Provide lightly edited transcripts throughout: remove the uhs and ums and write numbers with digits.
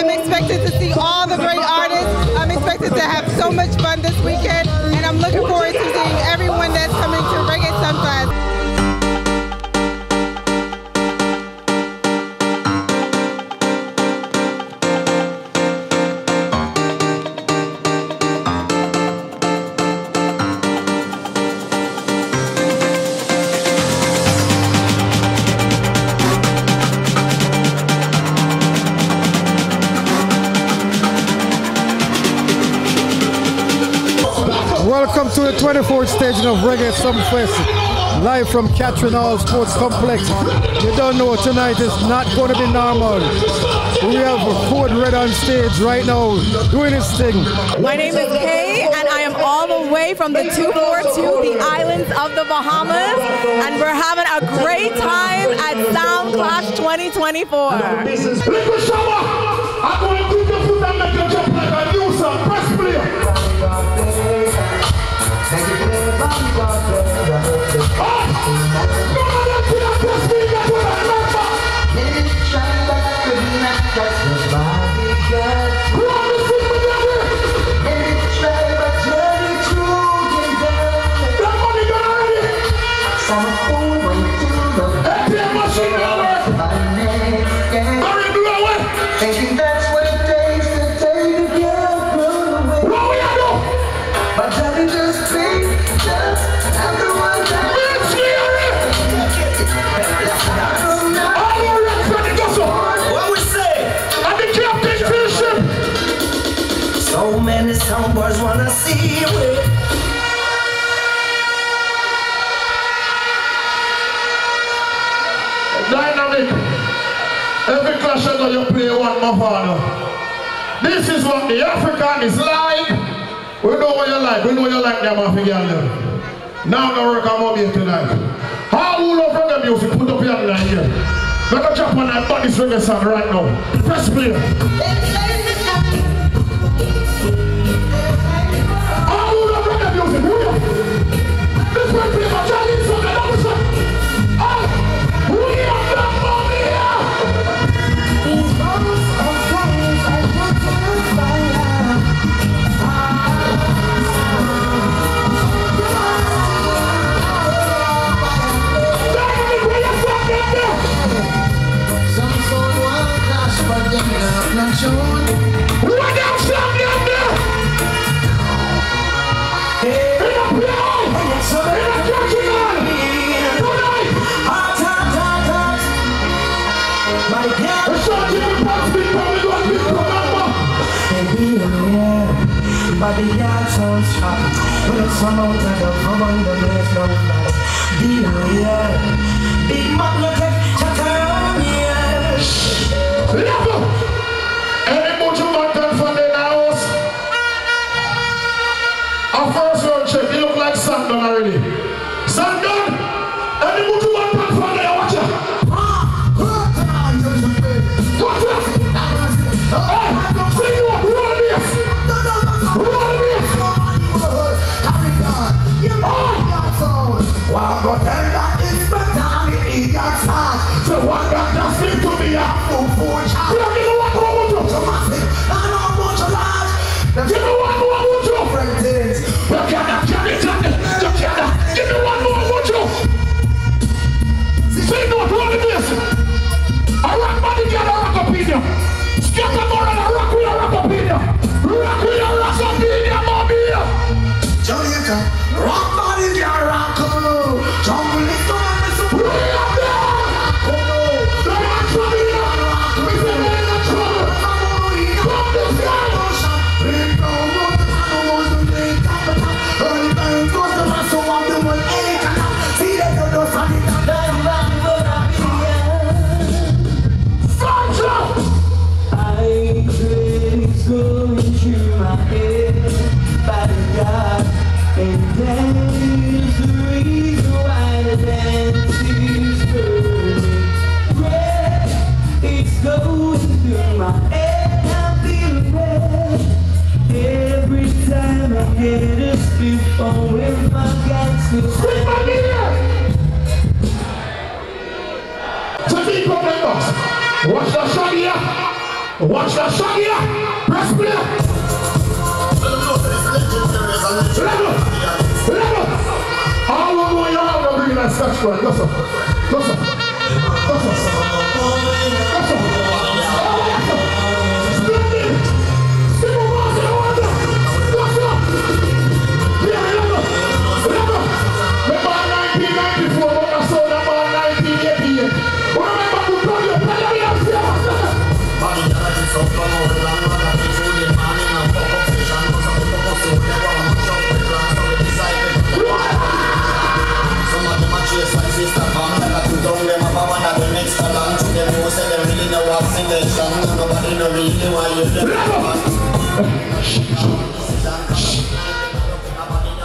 I'm expected to see all the great artists. I'm expected to have so much fun this weekend, and I'm looking forward to seeing everyone that's coming to Reggae Sumfest. Welcome to the 24th stage of Reggae Sumfest, live from Catherine Hall Sports Complex. You don't know, tonight is not going to be normal. We have Code Red on stage right now, doing his thing. My name is Kay, and I am all the way from the 242, the islands of the Bahamas, and we're having a great time at Sound Clash 2024. Liquid shower! I'm going to take your foot and make you jump like a new song. Press play! So many soundboards wanna see you. Dynamic. Every clash that you play one more father. This is what the African is like. We know what you like. We know you like them African. Now the work I'm over here tonight. How will of reggae music put up your hand here? Make a jump on that body reggae song right now. Press play. How will of reggae music? Who you? This one play my Chinese song. I know song. We are the money here. These bones of flames I put to fire. Some soul one clash, but them not shown. What else down there? Hey, in a play! In a judgment! Tonight! Hot. My God! The short in the box, big probably going to be remember! Baby, yeah. Body yard sounds sharp. When it's some out of the from under there's no light. Yeah. Big magnetic chatter on here. Level! Any much of my time from the house? Our first round check, you look like Sandon already. Sandon! Any much of my time from the watch out! What's that? Hey! See you up! Roll this! Roll this! Wow, but tell that it's better than the idiot song. So what that just seems to be a fool child. You know what I want you? So massive. I know how much you like. You know what I want you? Friends. You cannot carry it. You cannot. You know what I want you? See, no, roll this. A rock body got a rock opinion. Scatter more than a rock with a rock opinion. Rock with a rock opinion, mommy. Jamaica. Rock body got a rock opinion. Jungle is the one that's a we are there! Oh no! They're not trouble! We say they're not trouble! Come this guy! Bring down what the man who wants to play top of top. Early time goes the rest of them will ain't enough. See they don't know something that they're wrong for that period. Sancho! I dreams going through my head by the God and there's the reason why the dance is burning red. It's going through my head, I'm feeling red. Every time I get a spit on if I got to spit my ear. To keep on the box. Watch the shot here. Watch that shot here. Press play. Level. All of you are going to bring that sketch for it. Go, sir.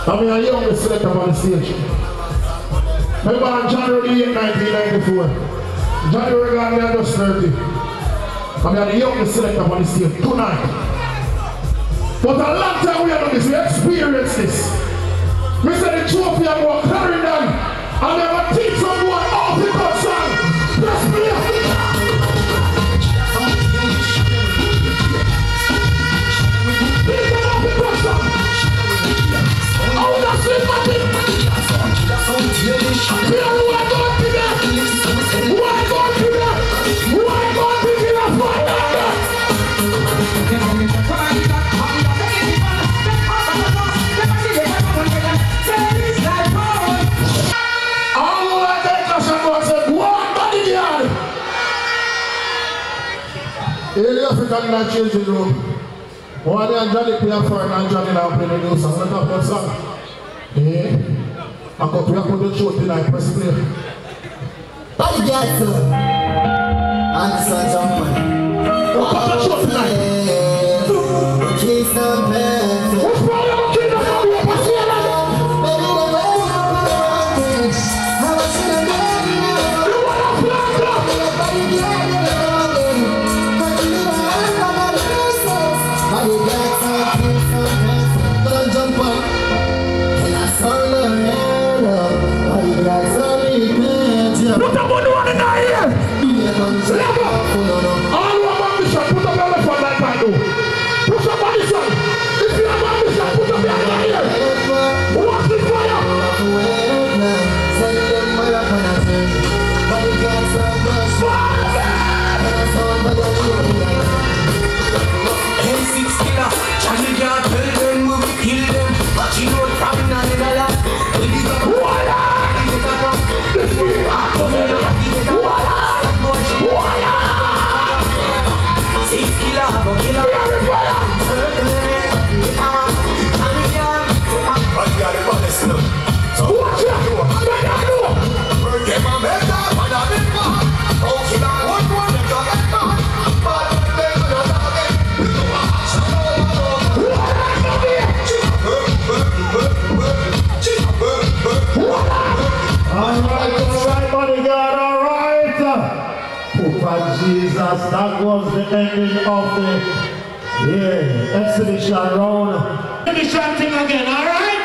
I mean, I young selector on the stage. Remember on January 8, 1994. January Reggae just 30. I mean, I'm the youngest selector on the stage tonight. But a long time we have done this, we experienced this. We said the trophy and we're carrying down. And they will teach someone how to cut song. Let's play. African in that changing room. One day Johnny play a foreign and Johnny now play the new song. Let's have that song. Yeah. I got to put the show tonight, press play. Body got to and the sun jumping. We'll cut the show tonight. Kiss some pants. What's wrong with the kid? I'm going to see it. Baby, the way you put it on me. How much in a bed you want to play? Body got it on me. Cut you in the hand from all the pieces. Body got some kiss some pants. Don't jump on. And I saw the hand up. Body got some pants. Put the money on the night here. All who have ambition, put up your left hand like I do. Push up on this one. If you have ambition, put up your hand here. Watch this fire. Send them my up on a thing. Body got some brush. And I saw my M6 killer, Johnny can't tell them we will kill them. But you know it's probably not in a lot. Jesus, that was the ending of the exhibition round. Exhibition thing again, alright?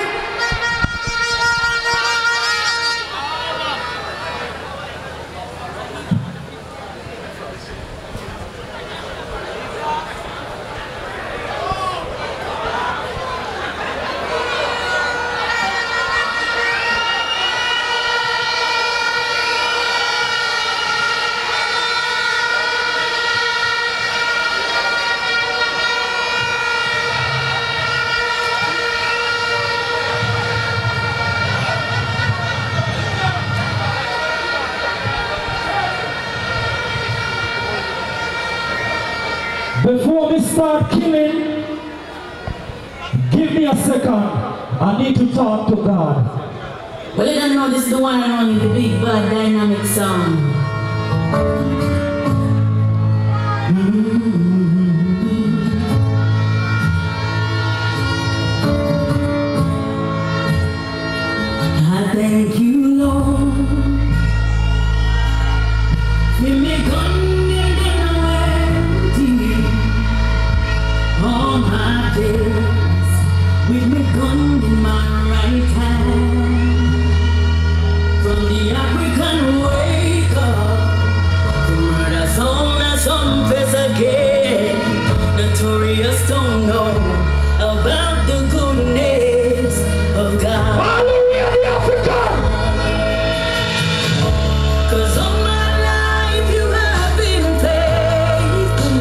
Before we start killing, give me a second. I need to talk to God. Well, you don't know this is the one and only, the big bad dynamic sound. I thank you, Lord. Give me all my days, with me gun in my right hand, from the African wake up to murder some Sumfest again. don't know about the goodness of God. Hallelujah, the Africa. 'Cause all my life you have been faithful,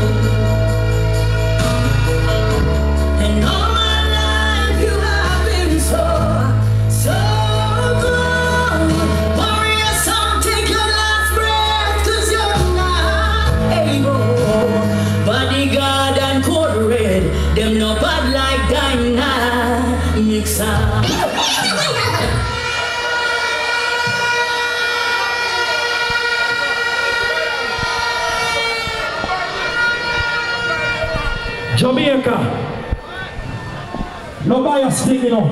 and all my life you have been so good. Warrior song, take your last breath, 'cause you're not able. Bodyguard and code red, them no bad like dynamic sound. Jamaica. No bias thing, you know.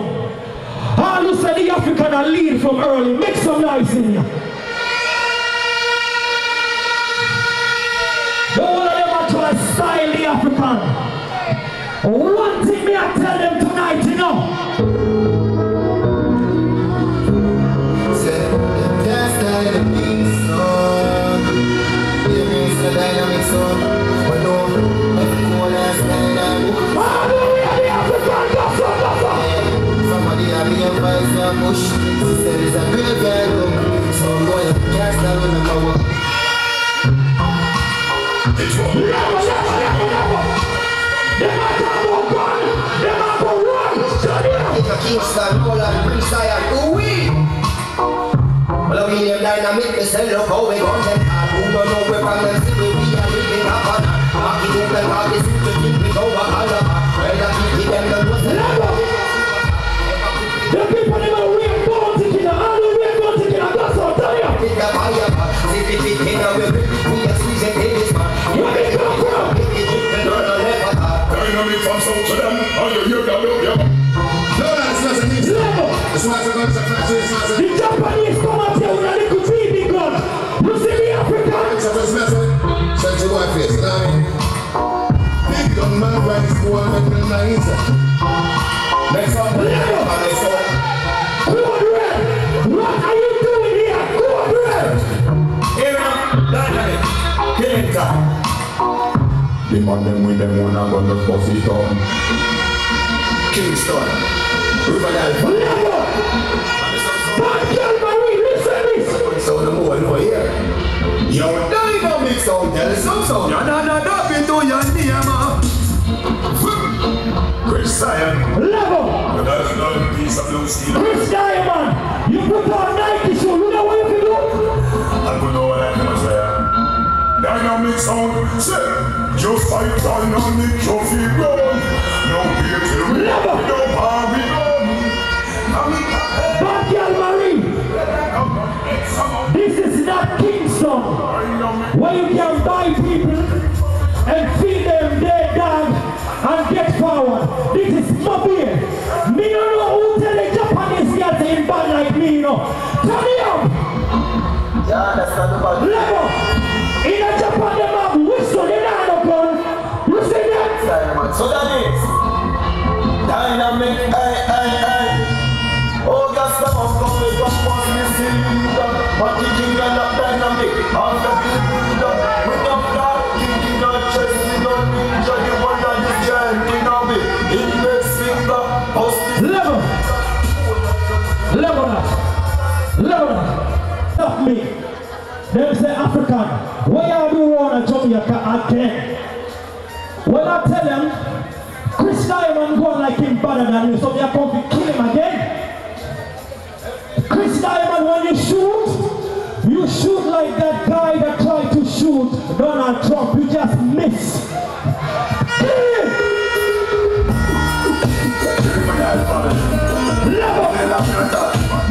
All you say the African are lead from early. Make some noise in here. Don't want them to try to style the African. One thing me I tell them tonight, you know. Say, can't style the beat song. Give me the dynamic song. But no, everyone style and Hallelujah, the African, that's all. somebody have me a voice and push. She said it's a great guy, so boy, can't style with number one. Kingston, Roland, Bristol, and ooh-wee. Well, we name dynamic, they say, look how we got them. Who don't know we're from them, see we are living up on. Marky Duke and Marky Duke, we think we go back all over. Well, I keep them the most. The people in the way born to kill, all the way born to kill, that's all, tell you. Pick the fire, see the big thing, and we're squeeze it in this man. Where they come from? Dynamic from South Sudan, and you hear that up, yeah. No, that's not a mix. It's not a gun, it's a factory, The Japanese come out here with a little 3D gun. You see the African? it's a message. Shut your wife face, you know what I mean? Big gun man, right, is going to be nice. Next up, next up. Code Red, what are you doing here? Code Red. Here now, Dynamic, Kingston. The man them with them one and gonna bust it down. Kingston, Riverdale. Bad Marie, listen this. So the more no here. Yo, Dynamic sound, tell us some sound. No, be to your name. Chris Zion. Level. That's not a piece of blue steel. Chris Diamond, you put on Nike shoes. You know what you can do? I don't know what I'm gonna say. Dynamic sound, say, just like dynamic, you feel grown. No fear till we no harm we done. Bad Marie, this is not Kingston, where you can buy people and feed them their dog and get forward. This is Mobile. Me don't know who tell the Japanese guys in bad like me, you know. Turn me up. Yeah, that's not about Level. In a Japan, they have whistle, they don't have gun. You see that? So that is Dynamic, oh, that's the most coming from what's missing. But the king and not dynamic, all the people with the flag, kicking the chest, you don't ninja, you want to be chanting of it. Index finger, post Level. Stop me. Them say African. Why are you on a Jamaica again? When I tell them, Chris Diamond going like him better than you, so they are going to kill him again. Chris Diamond, when you shoot like that guy that tried to shoot Donald Trump. You just miss.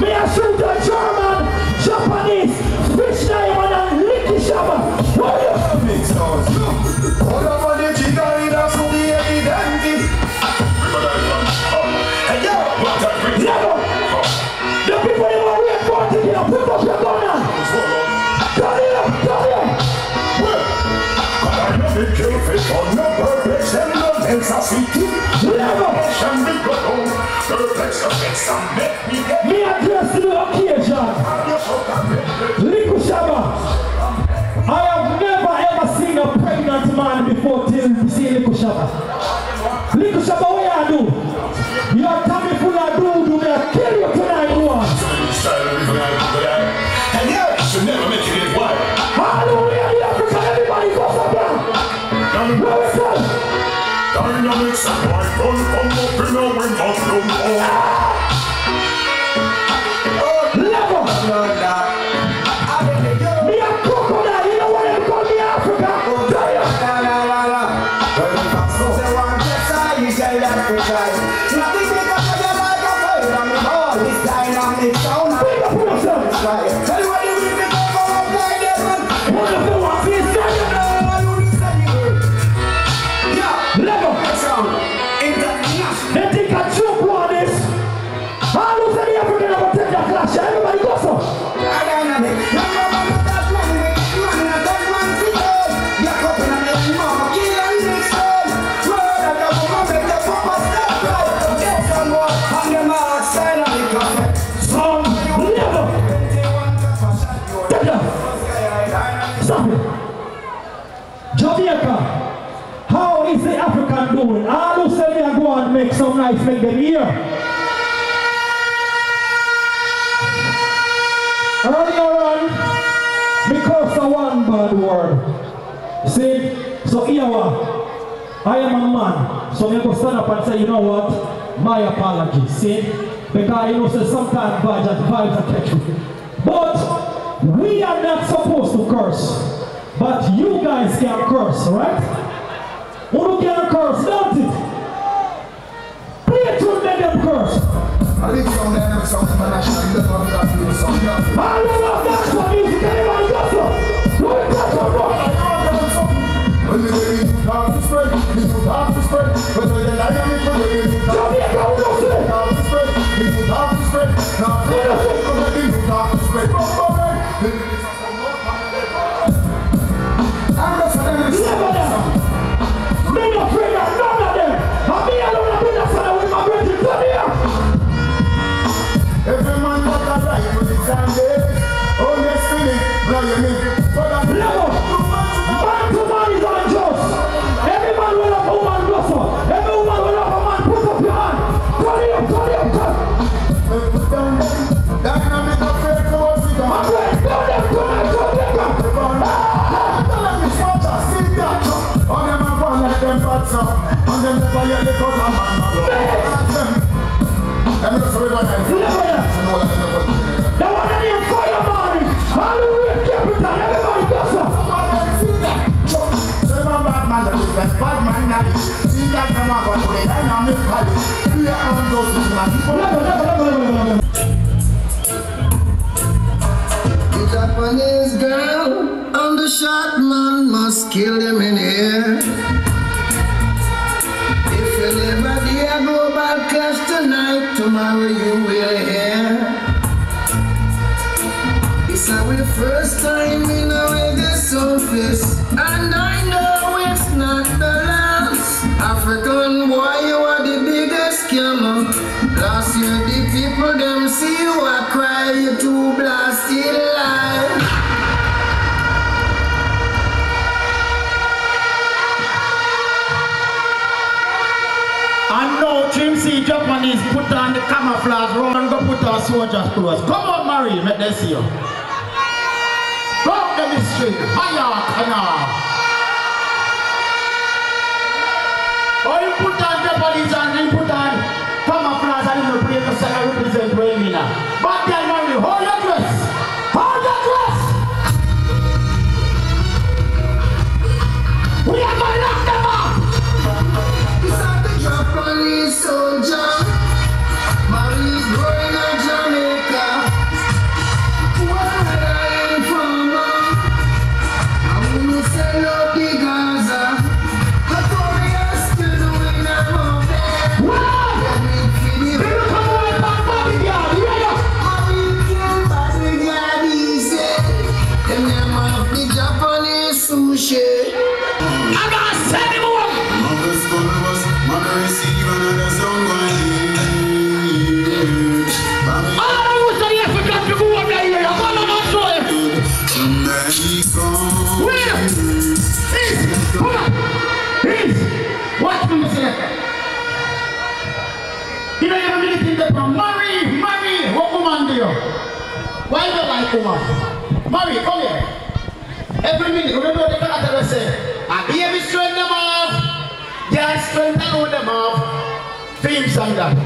Me a shoot a German, Japanese, Fish Diamond and Licky Shabba. What you? Hold up on the chicken, that's who we evidently. Hey yo, what a great Level. The people in my way for to get up, put up your gun now. Turn it up. well, but I know the kill fish on no purpose and no else I see too. Level. Can we go home? Perfect subjects and make me get Me address to the occasion. Licky Shabba. I have never ever seen a pregnant man before till you see Licky Shabba. Little Shabba, what you do? Your tummy full of do they kill you tonight, one. And yeah, should never make you get wild. Hallelujah, the African, everybody goes up there. Where is that? Dynamics and white gun come up in a wind of no Level. Me a crocodile, you know what they call me Africa? Tell you. They think I joke on this. How does any African ever take that clash? Everybody go so. Stop it. Jamaica, how is the African doing? All who say me I go and make some nice, make them hear. Earlier on, because of one bad word. See, so here I am a man, so I go stand up and say, you know what? My apologies, see? Because you know, say sometimes vibes are catchy. But we are not supposed to curse. But you guys can curse, right? Who can curse, don't it? Play it to make them curse. I think some of them some international level of that music song. I love that for music, everybody got some. Do it, got some, bro. When you get into dark to spread, into dark to spread. When you get dynamic, when you get into dark to spread, into dark to spread. Now, into dark to spread. I'm just saying this. Me not afraid of none of them. And me alone have been a son with my brethren. Come here. Every man got a right to his own days. Oh, destiny, blow your knee. Level. Man to man is unjust. Every man will have a woman blossom. Every woman will have a man. Put up your hand. Turn it up, turn it up, turn. Dynamic affair to us. My friend, turn them, turn them, turn them. On them the fire they call them man. I'm just ready to the one that is fire man. Hallelujah, capital. Everybody does that. Say my bad man, that is bad man. See that come up on the dynamic party. We are on those The Japanese girl on the shot man must kill him in here. If you never dare go back clash tonight, tomorrow you will hear. It's our first time in a reggae Sumfest, and I know it's not the last. African boy, you are the biggest scammer. Last year the people them see you a cry, you too blasted alive. And now Trim C Japanese put on the camouflage round and go put on soldier's clothes. Come on, Marie, let them see you. Go up the street. Hiya, hiya. Oh, you put on Japanese and you put on camouflage and you play the second represent Wayne. But then Marie, hold your dress. Hold your dress. We are going to knock them off. Japanese soldier, Marie's growing in Jamaica. Where I am from, I'm gonna sell out the Gaza. Korea still doing that more there. Let me feed you. from Marie, what woman do you? Why do you like woman? Marie, come here. Every minute, remember the character will say, I baby strength them off, girl strength and them off. Film some that.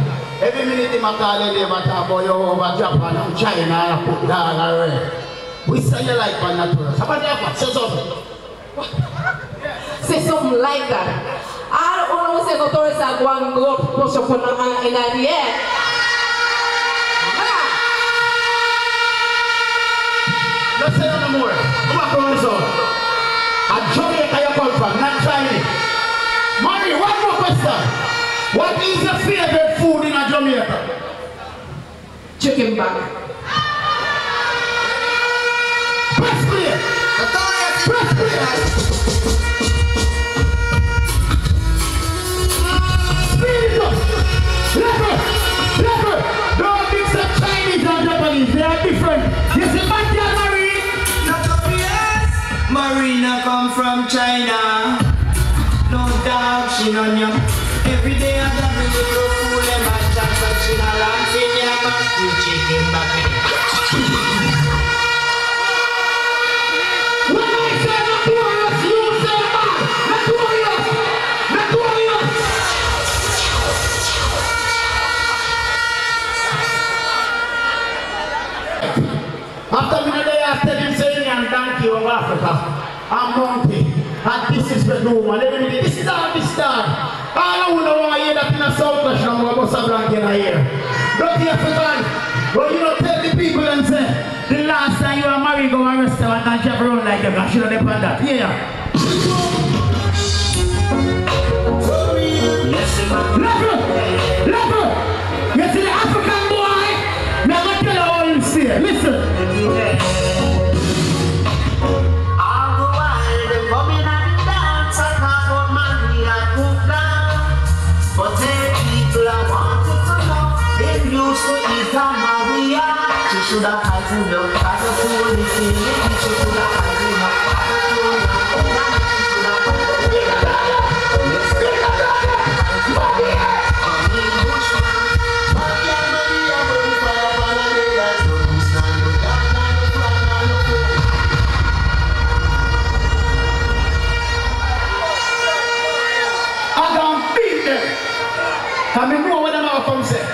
Every minute they call you, they talk about you over Japan and China and put down already. We say you like one natural. How about that? Say something. Say something like that. I don't want to say the tourists are going to go push up in the air. Let's say no more. Come back on this one. At Jamaica you come from, not China. Marie, one more question. What is your favorite food in Jamaica? Chicken back. Press play. Press play. Speed it up. Level. Don't mix up Chinese and Japanese. They are different. You see, Marie? Marina come from China. No doubt she on you. Every day I got me little fool and my chance of she not laughing. Yeah, my still chicken back. When I say notorious, you say man. Notorious. After me the day after him saying I'm donkey of Africa, I'm monkey, and this is the doom, and every this is how this start. All I know why hear that in a South Nation, I'm going to blank in here. Don't hear for God, but you know tell the people and say, the last time you were married, go to a restaurant and jump around like them, I should have done that. Yeah. Level. You see the African boy? Now I'm going to tell you all you see. Listen. She should have had to look at the fool. She should have had to look at I don't beat them. I mean, know what I'm going to come say.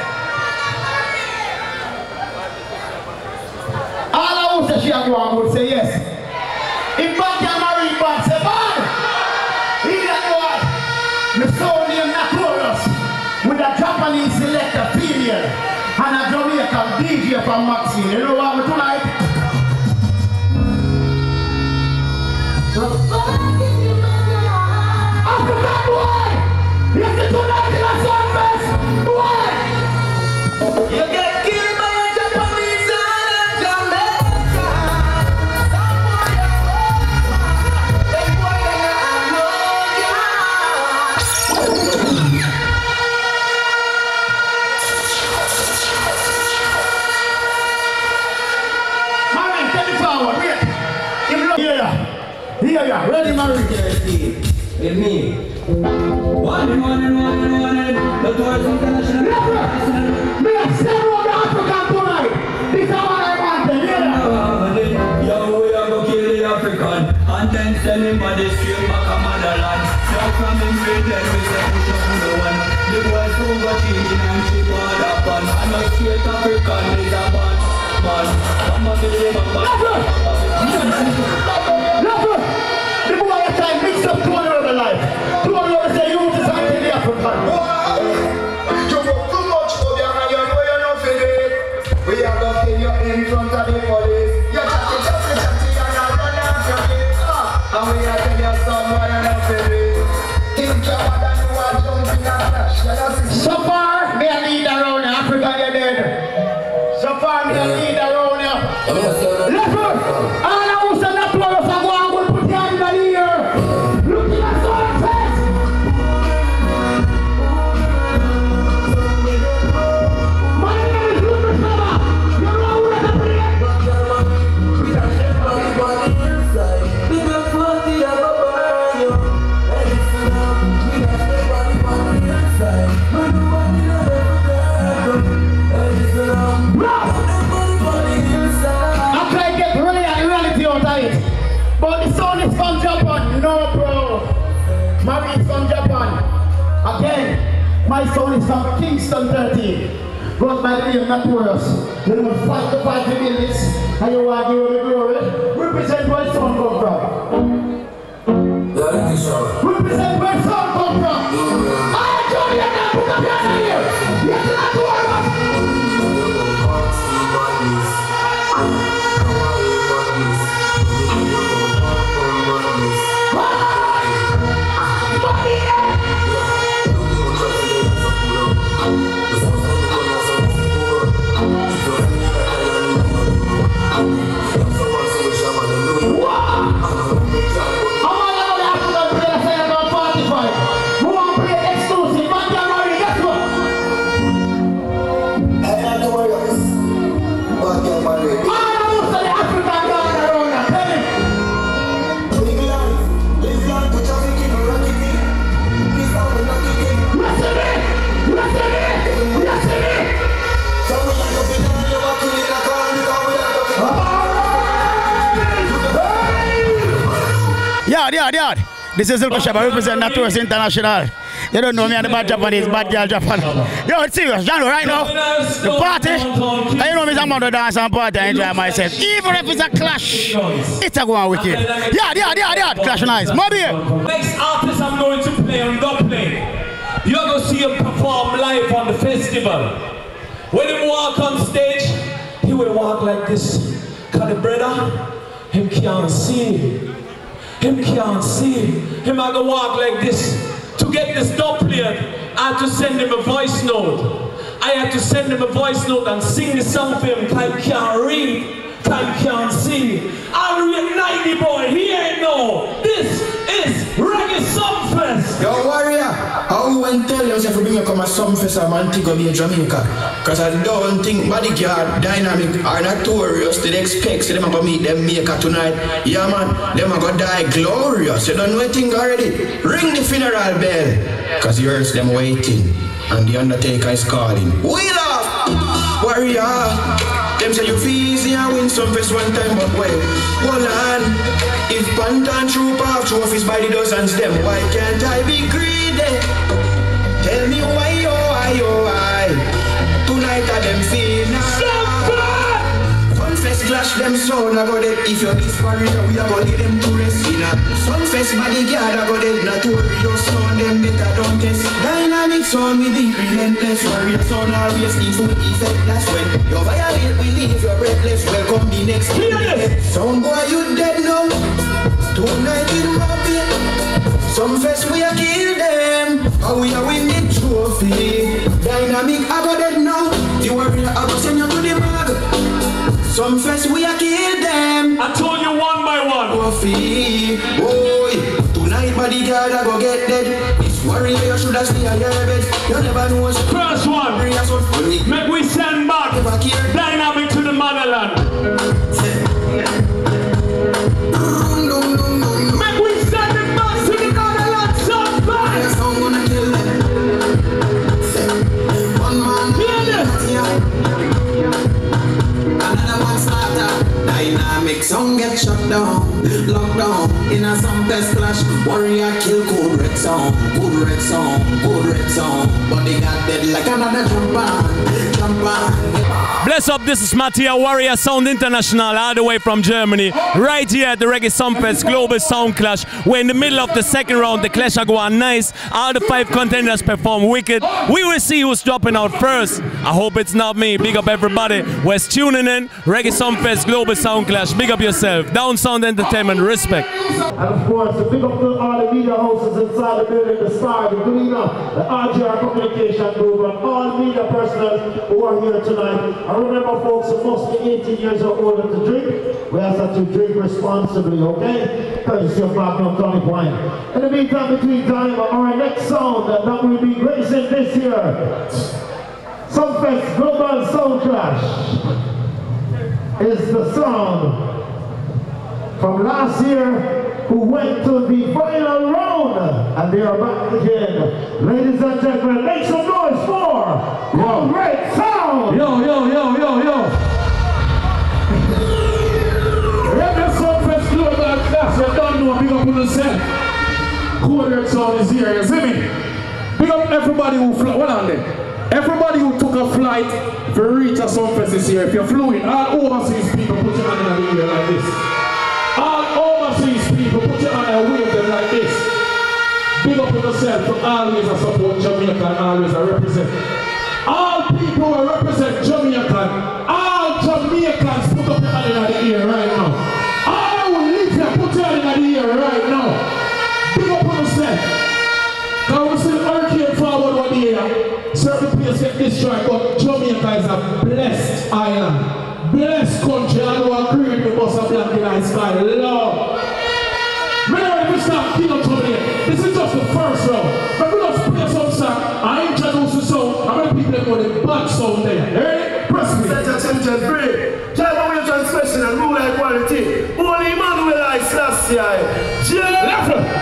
She would say yes. If man can marry man, say man. He that what? The soul named Notorious with a Japanese selector female and a Jamaican DJ from Maxine. You know what we tonight? African boy! Yes, tonight in a Sumfest! Boy! You get killed by a Japanese and a Jamaican. Here, ready, Marie? With me. One. The Tours International. Me a send on the African tonight. This is what I wanted. Yo, we are going to kill the African. And then send him by the street back to motherland. Now from him straight then we say push up to the one. The boys overcheating and she bought up on. And a straight African is a bad man. Come on, Level! The boy at time mixed up 200 of the life. 200 say you to something the African. You go too much for the and you know you're not feeling. We are going to kill you in front of the police. You're chatty and you're running after me. And we are telling you somewhere you're not feeling. Think you're more than you are jumping and flash. So far, me a lead around Africa, you're dead. So far, me a lead around you. Level! All I was an applause for one will put your hand in the ear. Look at that Sumfest! My name is Lucas Mama. You know who is the player? we are everybody inside. Big up party, I'm a burn you. And listen up, we are everybody inside. But nobody knows ever. one. Again, my son is from Kingston 13. Goes by the name Notorious. You don't fight the fight to build this. And you want to give the glory. Represent where son come from. Represent where son come from. I told you that. Put up your hand here. Yes, Notorious. Yard. This is Silko Shaba, represent Notorious International. You don't know me and the bad Japanese, bad girl Japan. Yo, it's serious, John, right now. The party, I know me, I'm going to dance and party and enjoy myself. Even if it's a clash, it's a going wicked. Yard, clash nice. Maybe. Next artist I'm going to play on the play. You're going to see him perform live on the festival. When he walk on stage, he will walk like this. Cause the brother, him can't see. Him can't see. Him I go walk like this. To get this dub played, I had to send him a voice note. I had to send him a voice note and sing the song for him. Cause he can't read, cause he can't see. I'm real 90 boy, he ain't know. This is Reggae Sumfest. Yo, warrior, how you went tell yourself to bring you come a Sumfest or Montego Bay, Jamaica? Because I don't think Bodyguard, Dynamic, are Notorious. They expect them to meet them maker tonight. Yeah, man, them are going to die glorious. You don't know anything already? Ring the funeral bell. Because you heard them waiting. And the Undertaker is calling. Wheel off! Warrior! Them say you feel easy and win Sumfest one time, but well, hold on. If Pantan troop off trophies by the dozens, them why can't I be greedy? Tell me why, oh why? Tonight I them feel now. Sumfest clash them sound, I go dead. If you're this warrior, we are gonna lead them to rest. Sumfest bodyguard, I go dead. Notorious sound, them better don't test. Dynamic sound, we be relentless. Warrior sound, always in full effect. That's when you violate, we leave you breathless. Welcome the next day. Sound boy, you dead now. Tonight in Mobile. Sumfest, we are kill them. How we are win the trophy. Dynamic, I go dead now. The warrior, I go send you to the mag. Sumfest, we are kill them. I told you one by one. Trophy, boy. Tonight, bodyguard, I go get dead. This warrior, you should have stayed on your bed. You never know what's first one. Make we send back Dynamic to the motherland. Make we send it back to the motherland. Sumfest. I'm gonna kill them. One man. Another one starter. Dynamic song get shut down, locked down in a Sumfest clash. Warrior kill good red song. Bodyguard dead like another jumper. Bless up, this is Mattia Warrior Sound International, all the way from Germany. Right here at the Reggae Sumfest Global Sound Clash. We're in the middle of the second round. The clash are going nice. All the 5 contenders perform wicked. We will see who's dropping out first. I hope it's not me. Big up everybody. We're tuning in. Reggae Sumfest Global Sound Clash. Big up yourself. Down Sound Entertainment. Respect. And of course, the big up to all the media houses inside the building, the Star, the Gleaner, the RGR Communication Group, and all media personnel who are here tonight. And remember, folks, you must be 18 years or older to drink. We ask that you drink responsibly, okay? Courtesy of Magnum Tonic Wine. In the meantime, between time, our next sound that will be gracing this year, Sumfest Global Sound Clash, is the sound from last year who went to the final round, and they are back again. Ladies and gentlemen, make some noise for the great sound! Yo! Reggae Sumfest Global Clash, you don't know, big up on the set. Code sound is here, you see me? Big up everybody who flew, hold on there. Everybody who took a flight to reach a Sumfest this year, if you're fluent, all overseas people, put your hand in the air like this. All overseas people, put your hand and wave them like this. Big up on yourself to always support Jamaica and always represent. All people who represent Jamaica, all Jamaicans, put up your hand in the air right now. All who live here, put your hand in the air right now. Big up on yourself. Now we see the hurricane forward one year. Certain places get destroyed, but Jamaica is a blessed island. Blessed country, and who agree with me must have black in the sky. Lord. Remember, we start killing Jamaica. This is just the first round. But we just play some song. I introduce the song. How many people know the bad sound there? Hey, press me. Set your attention free. Drive away transgression and rule equality. Only Emmanuel I Selassie.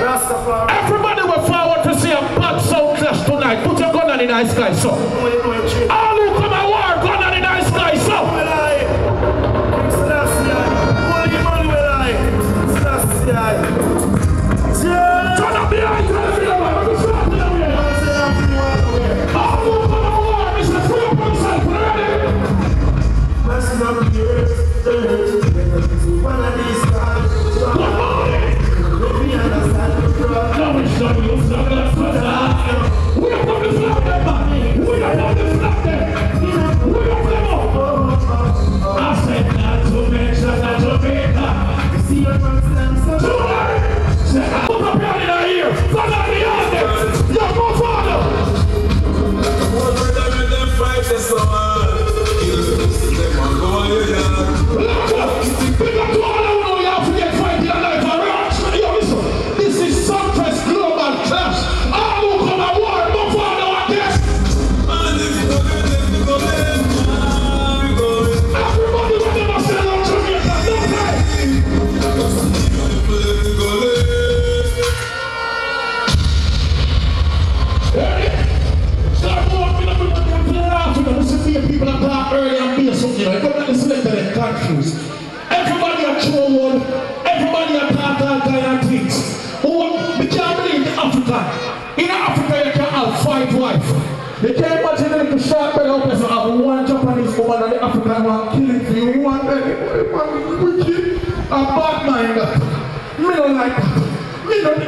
Rastafari. Everybody will forward to see a bad sound clash tonight. Put your gun on the nice sky, so. All who come and war, gun on the nice sky, so. Selassie. Only Emmanuel I Selassie. Turn up the eye, turn up the eye. All who come and war, Mr. Free up himself, ready? Blessing of the earth. One of these times. Let me understand the problem. Now we show you something. We are going to flap them back. We are going to flap them. We are them up. I said not to mention that Jamaica. See your constance. Tonight. Say, put up your hand in our ear. Follow the other. Your more father. What were them in them fight the summer? Them on go on your yard. Look up. Big up to all who know you have to get fighting your life. Yo, listen. This is Sumfest Global Clash. All who come and war, no father or guest. And if you go there, then we go there. Everybody when they must sell out Jamaica, don't play. Start walking up with them to the afternoon. Listen to your people that talk early and be something. You don't let the selected and confused. Everybody at show one. Everybody at talk all kind of things. We can't believe the African. In Africa, you can have 5 wives. You can't imagine a little short bed out there, so have one Japanese woman and the African one killing for you. One wicked, a bad mind. Me don't like that. Me don't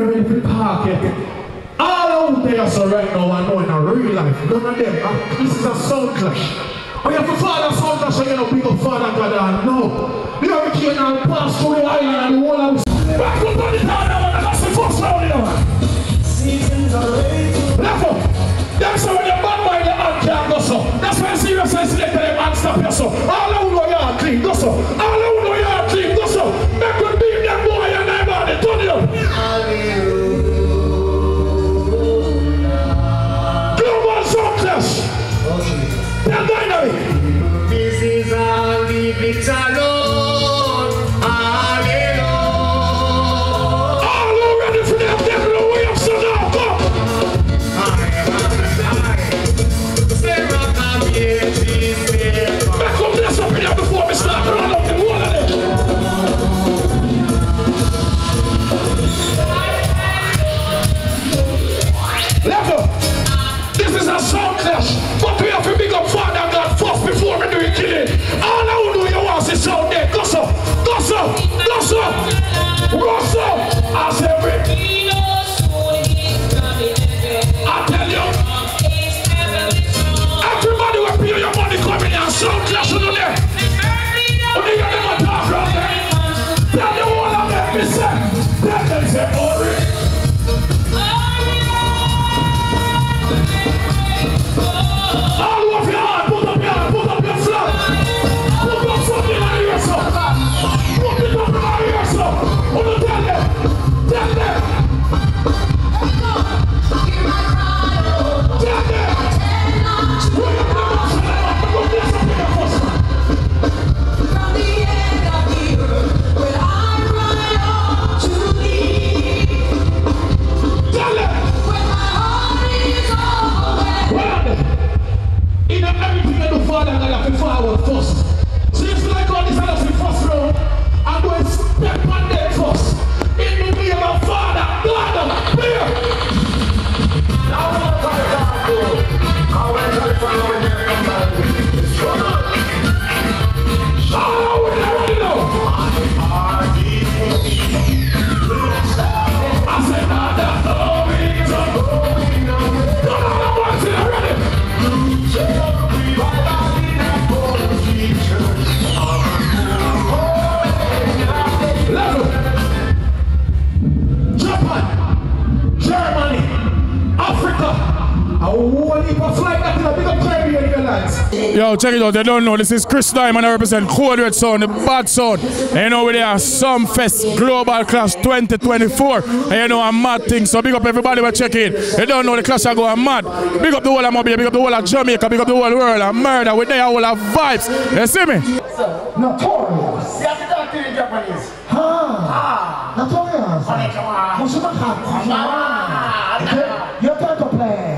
ready for the park yet. All out there so right now I know in a real life. None of them. This is a sound clash. We have to father sound clash so you know big up Father God and no. The hurricane and pass through the island and the whole house. Back up on the town now, that's the first round here. Seasons are ready. Left up. That's how when you're bad by the hand can't go so. That's why serious and select them and stop here so. All who know you are clean, go so. All who know you are clean, go so. Make good beat them boy and everybody, turn you. Global Sound Clash. Tell Dynamic. This is all the victor Lord. Hallelujah. All who ready for them, devil way up so now, come. Back up this up in here before we start running up the wall of them. Level. This is a sound clash, but we have to big up Father God first before we do it killing. All I will do you want is sound there. Go so, go so, go so, go so. I say I tell you, everybody will pay your money coming here and sound clash on there. Only you never talk around there. Tell you all of them, me say. Tell them say, Ori. All of your hand, put up your flag. Put up something on your side. Put it up on your side. Tell them. Yo, check it out. They don't know. This is Chris Diamond. I represent Code Red Sound, the bad sound. And you know, we are Sumfest Global Clash 2024. And you know, I'm mad thing. So big up everybody we're checking. They don't know the clash are going mad. Big up the whole of Mobile, big up the whole of Jamaica, big up the whole world. And murder with their whole of vibes. You see me? Notorious. You have to talk to you in Japanese. Notorious. Your turn to play.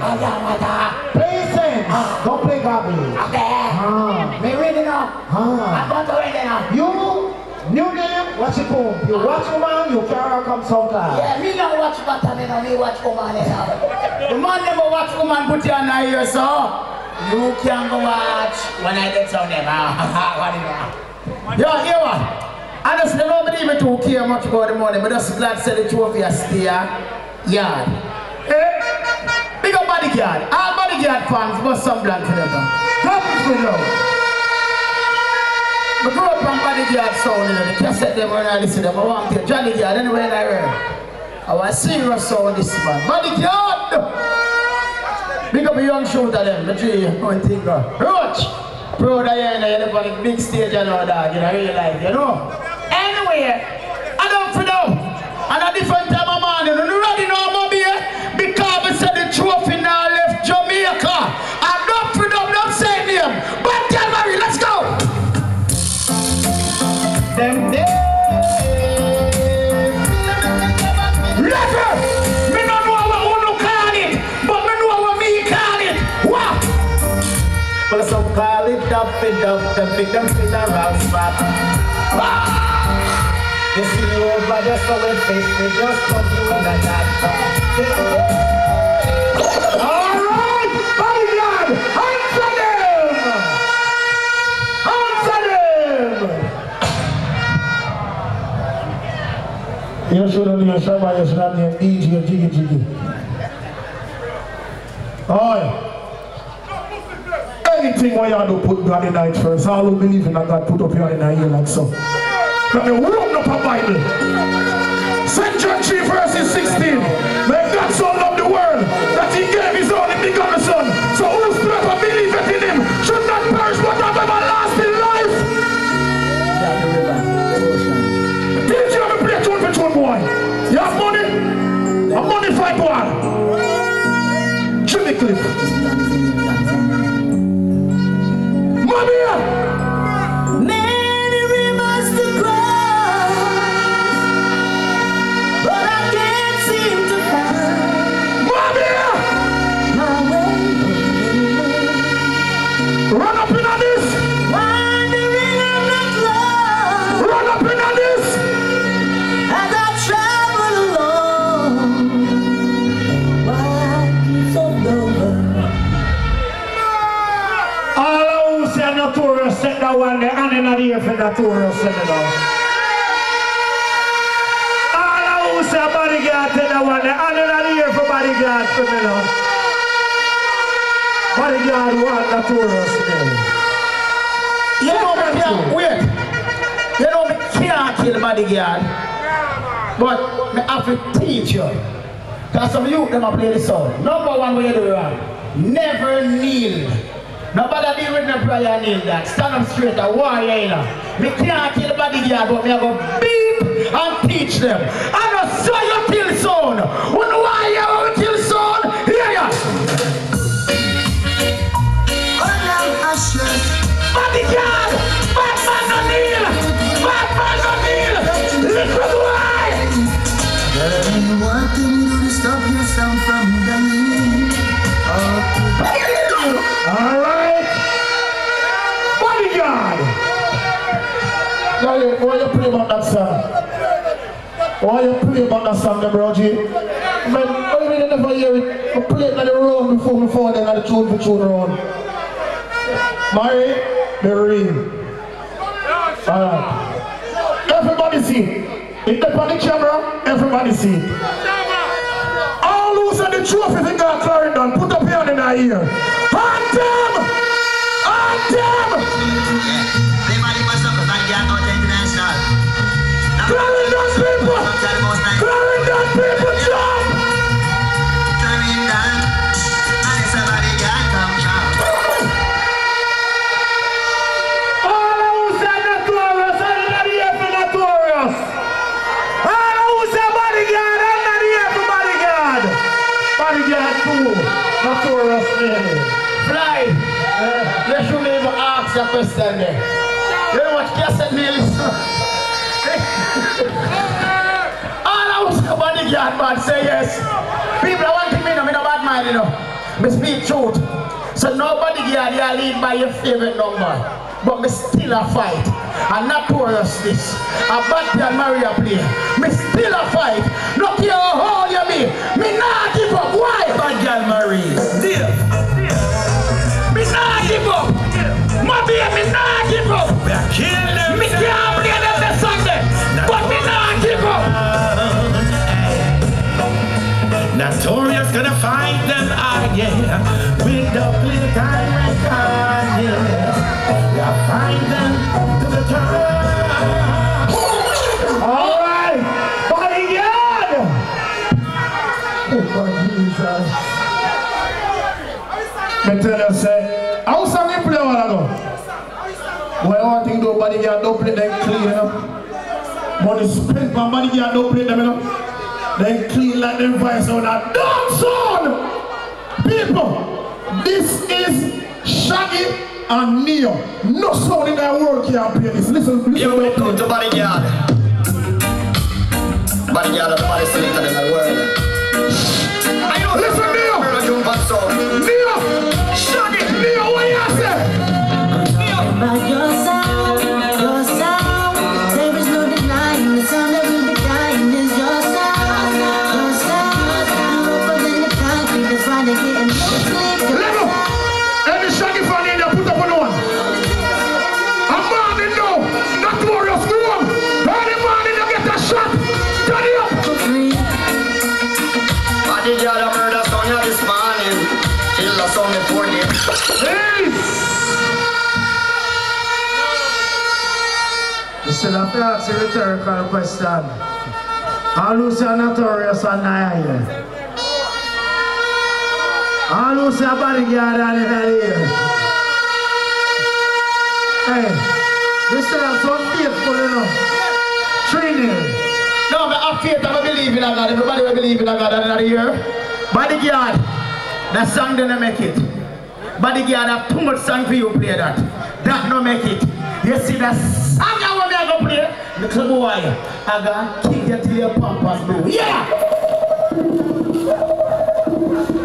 Play sense. Don't play garbage. Me reading up. I'm going to read it up. You, new name, watch it home. You watch woman, you carry come sometime. Yeah, me not watch better, me watch woman. The man never watch woman put you on the ear, so you can go watch when I get on them. Yo, here one. I just never believe me to care much about the money, but just glad to say the trophy I stay yard. Eh? Big up Bodyguard. All Bodyguard fans must some blank for them. Happens with love. I grew up on Bodyguard sound, you know, the cassette them when I listen to them. I want to Johnny Guard anywhere I heard. I was serious sound this man. Bodyguard! Big up a young shooter them, the three one thing. Roach! Proud of you, you know, you're on the big stage and all that, in real life, you know. Anyway, I don't for them. And a different time of morning, you ready now, Bobby? Because we said the trophy now left Jamaica. I'm not for them, don't say name. But tell Mary, let's go! Them days. Letter! Me don't know what you call it, but me know what me call it. What? Well, some call it up, them big them in a round spot. You see you over there, so we face me, just come through in the dark. Alright, Bodyguard, answer them! Answer them! You should only show by your son named DJ Jiggy Jiggy. Alright. Anything where you do put God in night first, all who believe in that God put up your in a ear like so. Now you open up a Bible. St. John 3 verses 16. May God so love the world that he gave his only begotten son. So whosoever believeth in him should not perish but have everlasting life. Did you ever play tune for tune, boy? You have money? A money fight one. Jimmy Cliff. Mommy! Many rivers to cross, but I can't seem to find my way. Run up in on this! Wandering I'm not lost. Run up in on this! As I travel along, why so over? Notorious set that one there and in the ear for Notorious set it down. All who say Bodyguard take that one there and in the ear for Bodyguard for me now. Bodyguard want Notorious name. You know me can't wait. You know me can't kill Bodyguard. But me have to teach you. Because some youth them a play the song. Number one way you do wrong. Never kneel. Nobody deal with no prayer kneel that. Stand up straight, a warrior, you know. Me can't kill the Bodyguard, but me I go beep and teach them. I know so you kill son. When warrior will kill son, hear ya. Bodyguard, bad man no kneel. Bad man no kneel. Listen why. What can you do to stop yourself from dying? All right. Bodyguard. Why you play about that song? Why you play about that song, bro G? Man, I really never hear it. I play it on the road before then on the tune for tune round. Mary, the ring. Alright. Everybody see it. If they on the camera, everybody see it. All who's on the trophy if you got Clarendon, put up your hand in our ear. Hand them! Hand them! Clarendon people! Clarendon people jump! bodyguard too. Notorious name. Fly. You shouldn't even ask that question there. You know what cassette nail is? All I was a bodyguard man say yes. People want to me, I'm in a bad mind, you know. I speak truth. So no bodyguard you lead by your favorite number. But me still a fight. And notorious this. A bad girl Maria play. Me still a fight. Look here how old you be. Me not give up. Why? Bad girl Maria. Dear. Me not give up. My baby, me not give up. Me can't play them the Sunday. But me not give up. Notorious gonna fight them again. With the little time record, yeah. We'll find them to the top. All right, bodyguard. Oh, Jesus. Me tell you, say, how some you play one ago? Well, one thing do bodyguard don't play them clean, you know. Money spent my bodyguard don't play them, you know. They clean like them voice on a dance on. People, this is Shaggy and Neo. No sound in that world can't play this. Listen. You will come to bodyguard. Bodyguard of the body selector in the world. Listen, Neo. Neo. Shaggy. Neo, what you say? About your sound, there is no denying the sound that will be dying is your sound, your sound. Open in the country, that's why they're getting slick. Level. Every Shaggy fan in there, put up on one. I'm morning now. Notorious groom. Early morning you get a shot. Turn it up. Bodyguard of murder song you this morning. Kill the song before them. Hey. You still have to ask a rhetorical question. All who say notorious and not here. All who say bodyguard and not here. Hey, you still have some faithful, you know. Training. No, I have faith, I believe in God. Everybody will believe in God and not here. Bodyguard, that song didn't make it. Bodyguard have too much song for you to play that. That no make it. You see that song I want me to go play? The club boy, I got to kick you till your pampas blue. Yeah!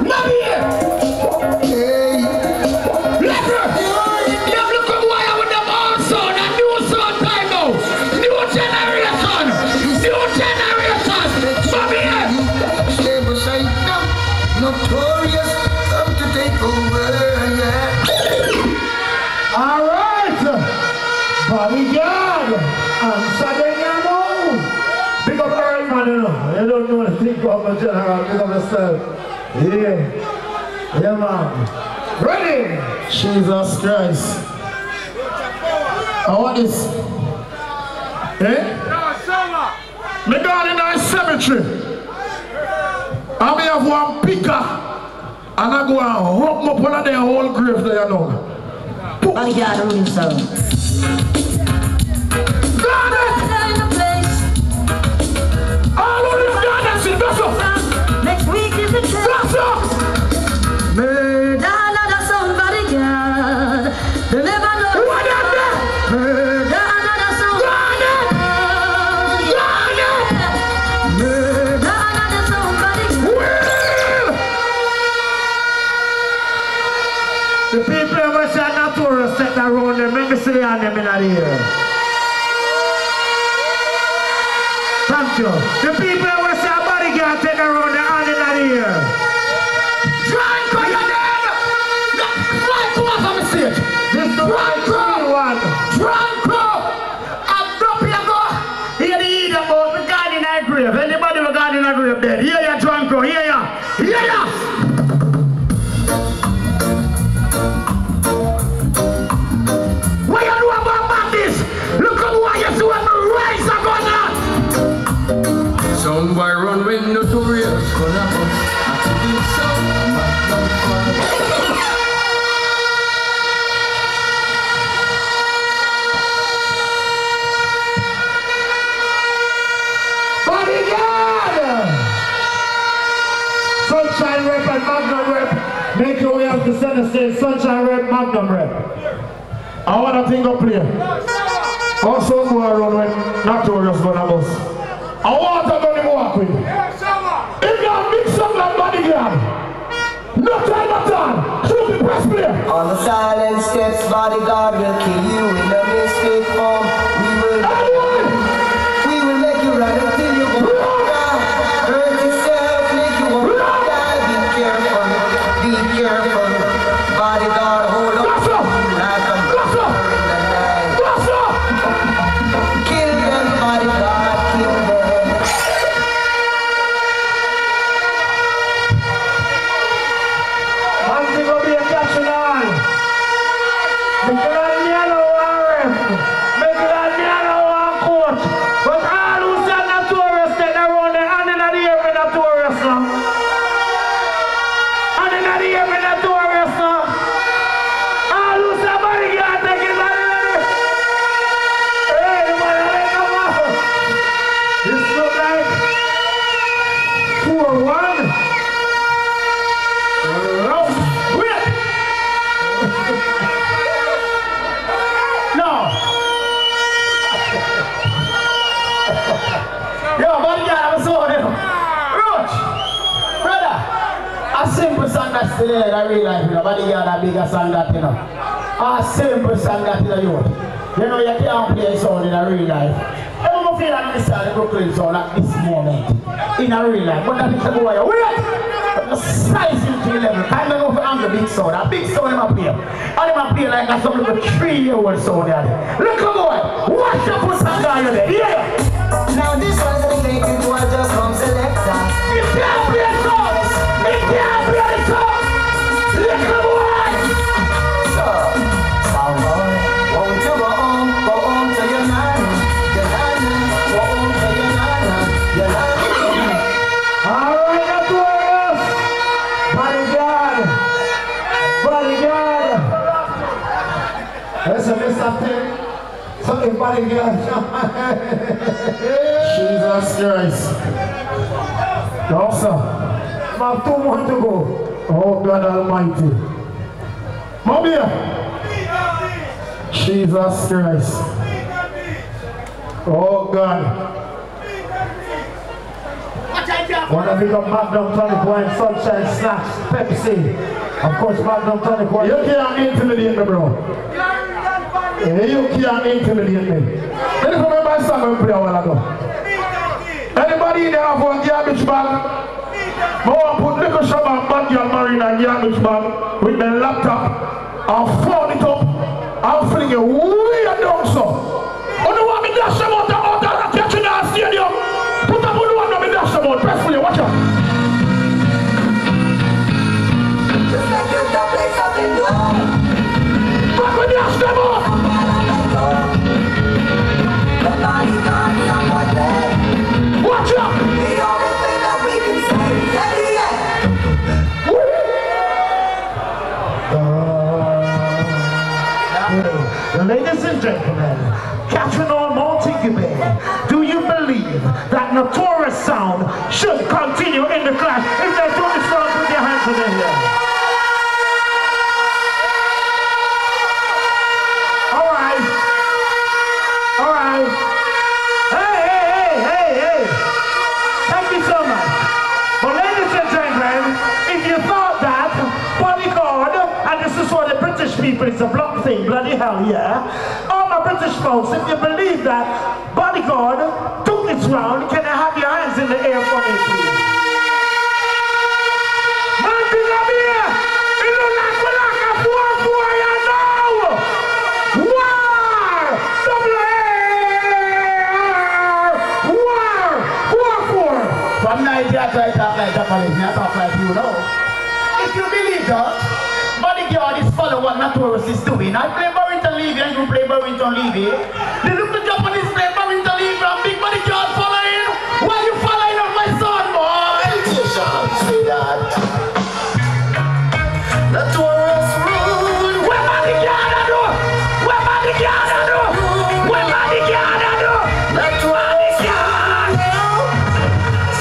Not here! Hey! Listen! Them look at why I with them old son and new son time now! New generation! New generation! Come here! Stay beside them. Notorious come to take over. Yeah. All right! Bodyguard! Answer them now! Big up Earl, man, you know. You don't know the thing of the general. Big up yourself. Yeah. Yeah, man. Ready? Jesus Christ. I want this. Eh? Me gone in our cemetery. I may have one picker. And I go and hook me up on their whole grave there, you know. Bodyguard, rolling sound. Got it! All of you got that shit, that's up! Next week is the trip. That's up! Murder, another song, bodyguard. They'll never know. What is that? Murder, another song. Got it! Got it! Murder, another song, bodyguard. The people of us are not tourists set around them. Let me see them in the ear. Thank you. The people of us are bodyguard set around the hand in the ear. Franco, you're dead! Franco, what's on the stage? This is the Franco! Franco! I'm up here, go! Here the idiot about the God in our grave. Anybody with God in our grave dead? Here ya, Franco, here ya! Here ya! What you know about this? Look at what you see when the rise are going on! Some boy run with notorious collapse. rep and Magnum rep. Make your way out to center stage. Sunshine rep, Magnum rep. I want to think up here. Also go around when Notorious gonna bus. I want to go to walk with. If you mix up like bodyguard, no time at all. Shoot the press player. On the silent steps, bodyguard will kill you in a mistake form. We will make you run until you go down. Hurt yourself, make you go die. Be careful, be careful. Bodyguard, hold up. Like a monster in the night. Kill them, bodyguard, kill them. One thing will be a catching on. Make it on yellow ref. Make it on yellow coach. But all who say Notorious take around the hand in the air with Notorious now. Hand in the air with Notorious now. All who say bodyguard take it on the air. Hey, the man let come off. This look like 4-1. No. Yo, bodyguard, I'm sorry. Roach, brother, a simple song that's still in the real life, you know. Bodyguard, a bigger song that, you know. A simple song that, you know. You know, you can't play a song in a real life. I don't feel like this song, the Brooklyn song at this moment in a real life. But that is the boy, wait! Size you to 11. Time to go for the big sound. A big sound in my play. And in my play like a some little 3-year-old sound there. Look at boy. Watch your put some guy there. Yeah. Now this one's related to a just from selector. You can't play a song. You can't play a song. Look at boy. So, sound boy, won't you go home to your nana. Your nana, go home to your nana. Your nana. All right, Notorious. Bodyguard. Bodyguard. Listen, Mr. Tim. Something bodyguard. Jesus Christ. No, sir. I have 2 more to go. Oh, God Almighty. Come here. Jesus Christ. Oh, God. Wanna big up Magnum Tonic Wine, Sunshine Snacks, Pepsi. Of course, Magnum Tonic Wine. You can't intimidate me, bro. You can't intimidate me. Let me remember my song we play a while ago. Anybody in there have one garbage bag? I want to put little shop and bad girl marine and garbage bag with my laptop and fold it up and fling it way down so. You know what me dash them out of catching our stadium? Put up on the one that me dash them out. Press for you, watch out. Just like you don't play something new. Back with dash them out. The bodyguard is on my leg. Watch out. The only thing that we can say is that Ladies and gentlemen, Catherine on Montague Bay, do you believe that Notorious sound should continue in the clash? If they do this round, put your hands in the air. Alright. Alright. Hey. Thank you so much. But ladies and gentlemen, if you thought that bodyguard, and this is for the British people, it's a block thing, bloody hell, yeah. All my British folks, if you believe that bodyguard took this round, can I have your hands in the air for me, please? Man, big up here! It look like a 4-4, you know! War! Double A! War! 4-4! From Nigeria, I talk like Japanese, I talk like you know. If you believe that, bodyguard is follow what Notorious is doing. I play Barrington Levy and you play Barrington Levy. They look the Japanese play Barrington Levy and big bodyguard following. Why you following up my son, boy? see that. Notorious rule. Where bodyguard I do? Where bodyguard I do? Where bodyguard I do? Notorious rule.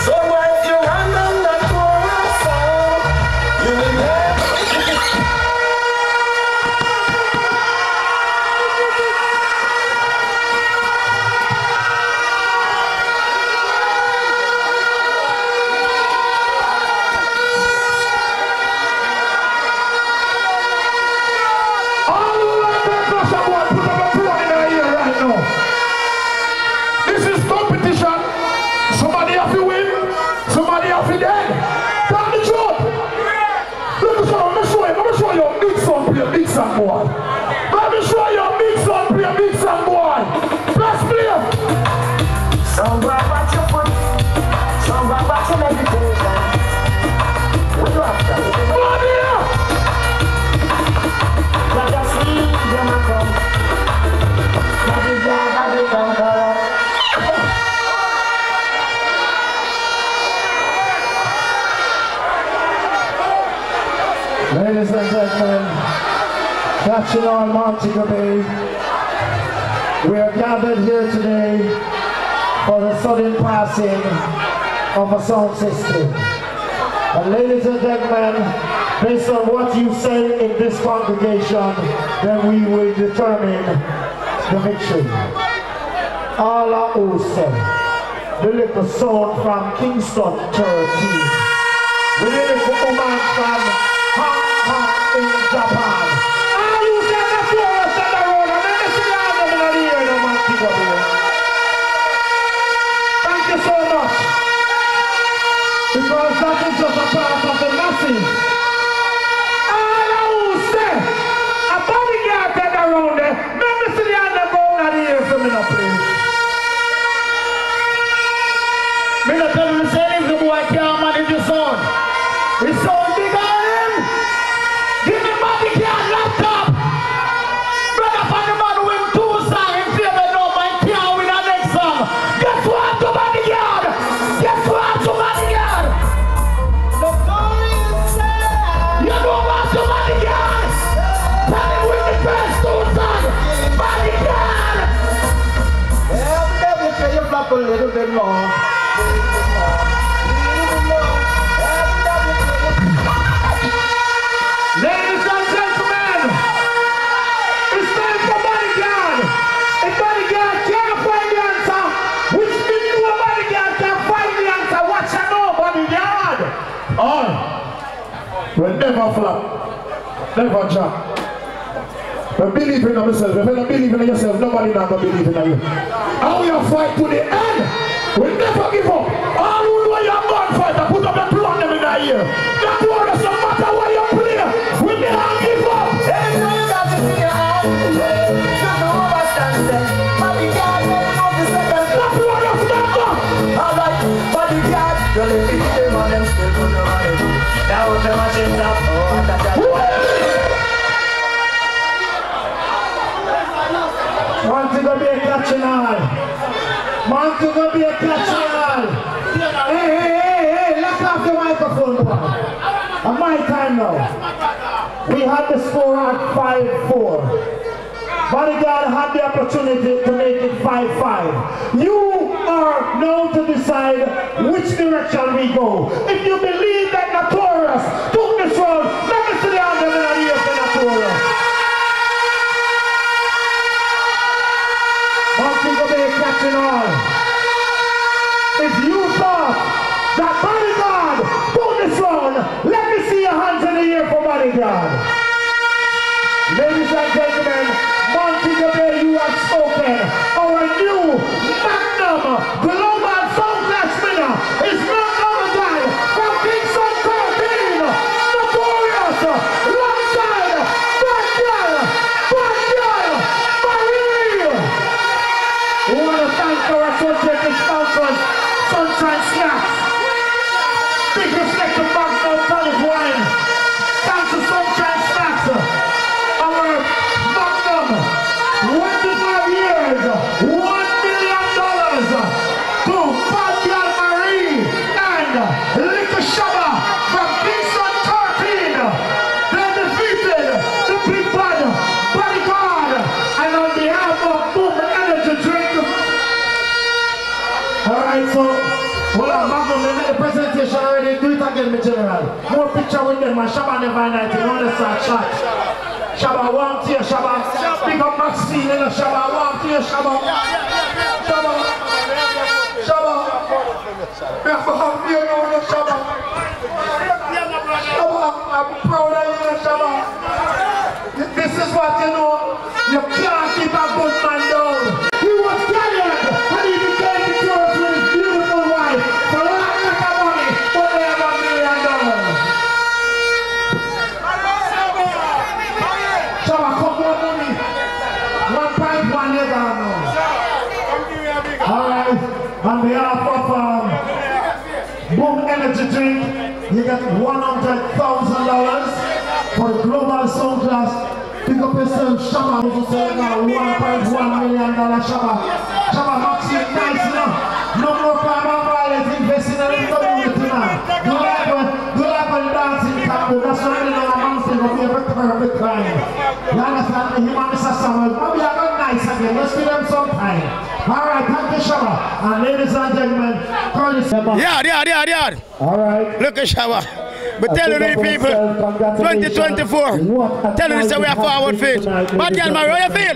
So if you run down Notorious sound, Ladies and gentlemen, catching on Montego Bay, we are gathered here today for the sudden passing of a sound system. And ladies and gentlemen, based on what you said in this congregation, then we will determine the victory. Allah Ose, the little son from Kingston, Turkey, the little woman from Hong Kong in Japan. All you say the chorus on the road, and then the city of them in the air, no man keep up here. Thank you so much. Because that is just a part of the message. All you say, a bodyguard take around there, make the city of them go in the air for me now, please. Me not tell you the same, the boy can't manage his son. His son big on him. Give me money, can't laptop. Brother from the man win 2 songs in favor no man can't win the next song. Guess what, to bodyguard? Guess what, to bodyguard? You don't want to bodyguard. Tell him win the first 2 songs. Bodyguard. Every day you play your flap a little bit more. Ladies and gentlemen, it's time for bodyguard. If bodyguard can't find the answer, which means no bodyguard can find the answer, watch and know bodyguard. All will never flop, never jump. But believe in yourself. If you don't believe in yourself, nobody not gonna believe in you. And we will fight to the end. We'll never give up. All who know you're a gunfighter, put up your plug them in the ear. That worries no matter what you play. We never give up. Anything that you see your hand, you know overstand them. Bodyguard, you know the second. That's what you stand up. Alright, bodyguard, you let me see them and them still put them on it. Now the machine's up. Oh, that. Want to go be a catching eye. Want to go be a catching eye. Hey, let off the microphone, boy. And my time now. We had the score at 5-4. Bodyguard had the opportunity to make it 5-5. You are now to decide which direction we go. If you believe that Notorious took this road, let me see the hand in the ear for Notorious. Catching on. If you thought that bodyguard put this on, let me see your hands in the air for bodyguard. Ladies and gentlemen, Montego Bay, you have spoken. Our new Magnum Global Sound Clash winner is none other than from Kingston 13, Notorious, alongside Bad Girl, Marie. We want to thank our associated sponsors, Sunshine Snacks. Big respect to Magnum Tonic Wine. Thanks to Sunshine Snacks. Our Magnum, 25 years, $1 million to Bad Girl Marie and Liquor Shabba from Kingston 13. They defeated the Big Bad Bodyguard, and on behalf of Boom Energy Drink. Alright, so, well, Magnum, they made the presentation already. Do it again, my general. More picture with with them, and Shabba never night, you know, that's a chat. Shabba, warm to you, Shabba. Big up Maxine, you know, Shabba, warm to you, Shabba. Shabba. Shabba. Shabba, you know, Shabba. Shabba, I'm proud of you, Shabba. This is what you know. You can't keep a good man down. He was tired, and he became the church with his beautiful wife. For a lot of money, but they have $1 million. Shabba, come on, money. 1.1 years now. Alright, on behalf of Boom Energy Drink, you get $100,000 for the Global Sound Class. Pick up yourself, Shabba, who's selling now $1.1 million Shabba. Shabba, Maxine, nice enough. No more crime and violence, investing in the community now. Do like when dancing can do. That's not really a mountain of every crime. You understand me? Him and Mr. Samuel, maybe I got nice again. Let's give them some time. Alright, thank you, Shabba. And ladies and gentlemen, Curtis. Yeah. Alright. Look at Shabba. But tell the people, 2024, tell them that we are forward fit. But tell me, how you feel?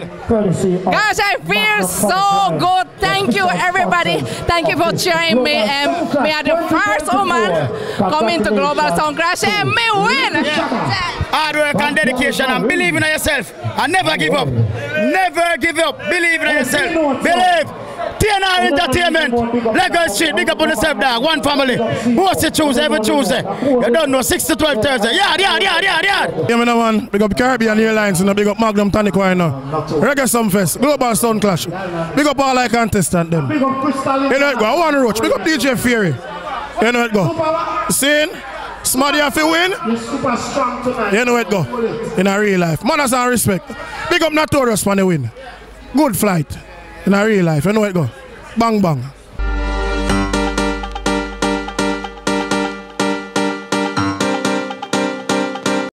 Gosh, I feel so good. Thank you, everybody. Thank you for cheering me. Me are the first woman coming to Global Sound Clash and me win. Hard work and dedication and believing in yourself. And never give up. Never give up. Believe in yourself. Believe. TNR Entertainment, Reggae Street, big up on yourself, dog. One family. What's it Tuesday, every Tuesday? You don't know, 6 to 12 Thursday. Yeah. Yeah, me no one. Big up Caribbean Airlines and big up Magnum Tonic Wine now. Reggae Sumfest, Global Sound Clash. Big up all I contestant them. You know it go, I want to roach. Big up DJ Fury. You know it go. Seeing? Smarty have to win. You're super strong tonight. You know it go. In a real life. Manners and respect. Big up Notorious for the win. Good flight. In a real life, you know it go. Bang bang.